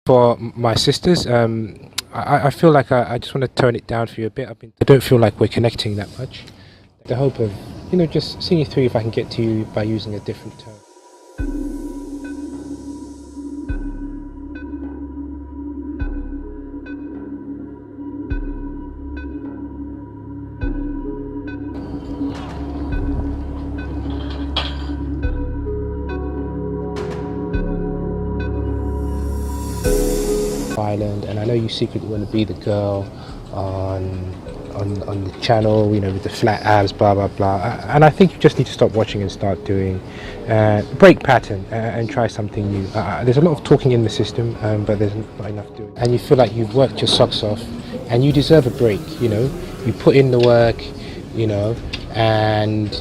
For my sisters, I feel like I just want to tone it down for you a bit. I don't feel like we're connecting that much. The hope of, just seeing you through if I can get to you by using a different tone. Island, and I know you secretly want to be the girl on the channel, with the flat abs, blah blah blah. And I think you just need to stop watching and start doing, break pattern and try something new. There's a lot of talking in the system, but there's not enough doing. And you feel like you've worked your socks off, and you deserve a break. You put in the work, and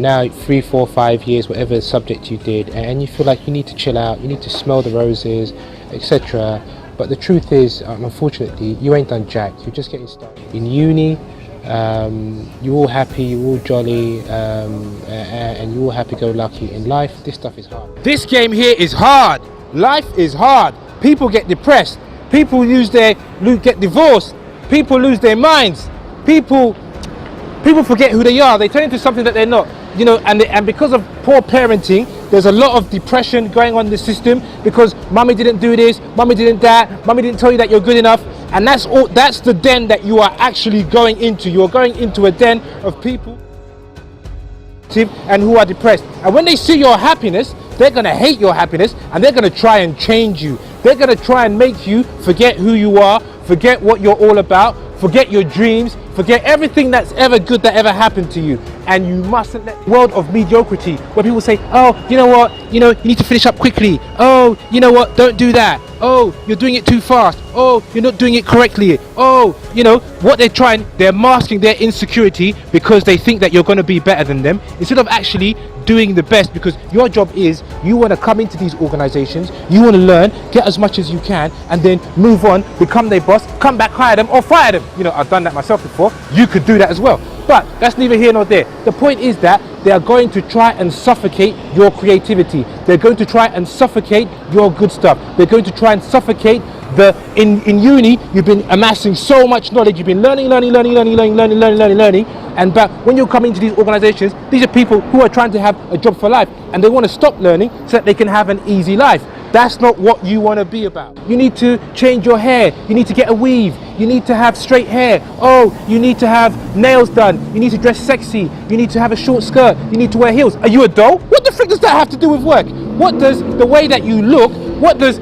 now 3, 4, 5 years, whatever subject you did, and you feel like you need to chill out, you need to smell the roses, etc. But the truth is, unfortunately, you ain't done jack. You're just getting started. In uni, you're all happy, you're all jolly, and you're all happy-go-lucky. In life, this stuff is hard. This game here is hard. Life is hard. People get depressed. People get divorced. People lose their minds. People forget who they are. They turn into something that they're not. And because of poor parenting, there's a lot of depression going on in the system because mummy didn't do this, mummy didn't that, mummy didn't tell you that you're good enough. And that's the den that you are actually going into. You're going into a den of people and who are depressed. And when they see your happiness, they're going to hate your happiness, and they're going to try and change you. They're going to try and make you forget who you are, forget what you're all about, forget your dreams, forget everything that's ever good that ever happened to you. And you mustn't let the world of mediocrity, where people say, oh, you know what, you need to finish up quickly. Oh, you know what, don't do that. Oh, you're doing it too fast. Oh, you're not doing it correctly. Oh, what they're masking their insecurity because they think that you're going to be better than them, instead of actually doing the best. Because your job is, you want to come into these organizations, you want to learn, get as much as you can, and then move on, become their boss, come back, hire them or fire them. I've done that myself before. You could do that as well. But that's neither here nor there. The point is that they are going to try and suffocate your creativity. They're going to try and suffocate your good stuff. They're going to try and suffocate in uni, you've been amassing so much knowledge. You've been learning. And but when you come into these organizations, these are people who are trying to have a job for life, and they want to stop learning so that they can have an easy life. That's not what you want to be about. You need to change your hair. You need to get a weave. You need to have straight hair. Oh, you need to have nails done. You need to dress sexy. You need to have a short skirt. You need to wear heels. Are you a doll? What the frick does that have to do with work? What does the way that you look, what does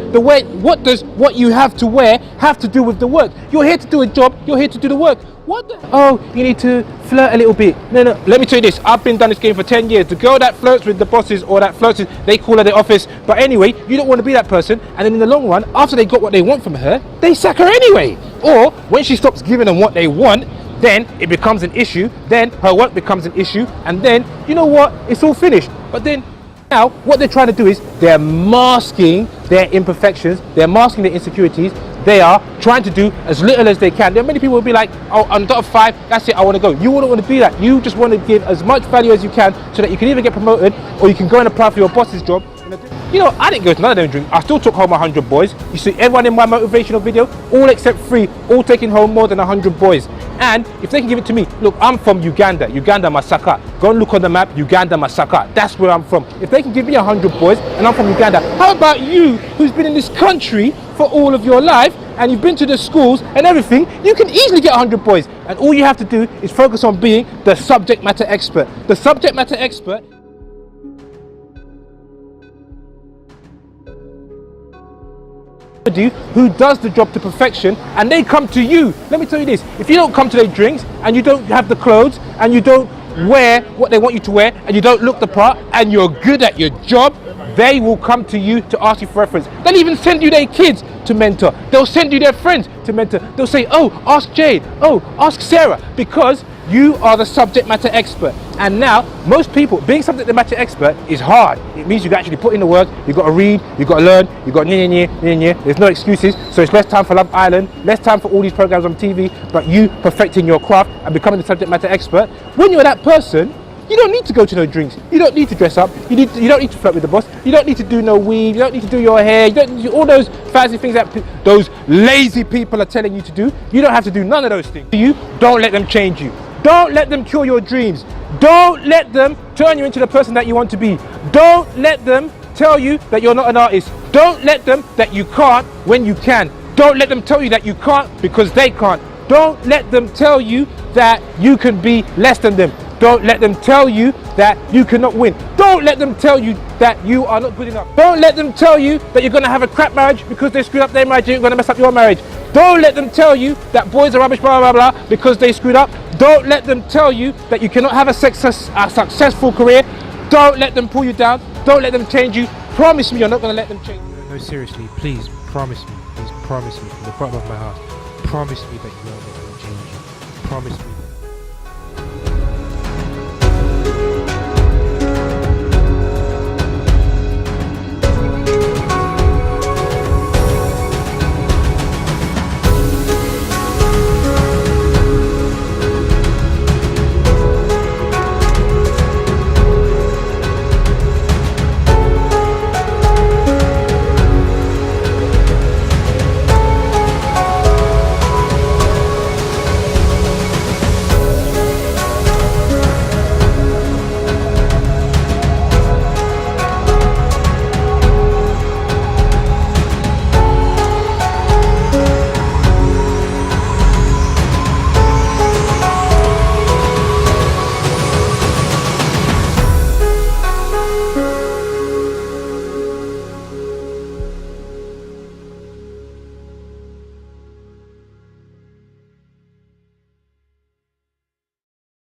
what you have to wear have to do with the work? You're here to do a job. You're here to do the work. Oh, you need to flirt a little bit. No, let me tell you this. I've been done this game for 10 years. The girl that flirts with the bosses, or that flirts with, they call her the office. But anyway, you don't want to be that person. And then in the long run, after they got what they want from her, they sack her anyway. Or when she stops giving them what they want, then it becomes an issue. Then her work becomes an issue. And then, you know what? It's all finished. But then now what they're trying to do is they're masking their imperfections. They're masking their insecurities. They are trying to do as little as they can. There are many people who will be like, oh, on dot of 5, that's it, I want to go. You wouldn't want to be that. You just want to give as much value as you can so that you can either get promoted or you can go and apply for your boss's job. I didn't go to none of them drinks. I still took home 100 boys. You see everyone in my motivational video, all except 3, all taking home more than 100 boys. And if they can give it to me, look, I'm from Uganda, Masaka. Go and look on the map, Uganda, Masaka. That's where I'm from. If they can give me 100 boys and I'm from Uganda, how about you, who's been in this country for all of your life and you've been to the schools and everything? You can easily get 100 boys. And all you have to do is focus on being the subject matter expert. The subject matter expert who does the job to perfection, and they come to you. Let me tell you this, if you don't come to their drinks and you don't have the clothes and you don't wear what they want you to wear and you don't look the part and you're good at your job, they will come to you to ask you for reference. They'll even send you their kids to mentor. They'll send you their friends to mentor. They'll say, oh, ask Jade, oh, ask Sarah, because you are the subject matter expert. And now, most people, being subject matter expert is hard. It means you can actually put in the work, you've got to read, you've got to learn, you've got there's no excuses. So it's less time for Love Island, less time for all these programs on TV, but you perfecting your craft and becoming the subject matter expert. When you're that person, You don't need to go to no drinks. You don't need to dress up. You don't need to flirt with the boss. You don't need to do no weave. You don't need to do your hair. You don't need to do all those fancy things that those lazy people are telling you to do. You don't have to do none of those things. You don't let them change you. Don't let them kill your dreams. Don't let them turn you into the person that you want to be. Don't let them tell you that you're not an artist. Don't let them that you can't when you can. Don't let them tell you that you can't because they can't. Don't let them tell you that you can be less than them. Don't let them tell you that you cannot win. Don't let them tell you that you are not good enough. Don't let them tell you that you're going to have a crap marriage because they screwed up their marriage, you're going to mess up your marriage. Don't let them tell you that boys are rubbish, blah, blah, blah, because they screwed up. Don't let them tell you that you cannot have a successful career. Don't let them pull you down. Don't let them change you. Promise me you're not going to let them change you. No, seriously, please promise me. Please promise me from the bottom of my heart. Promise me that you are not going to change you. Promise me.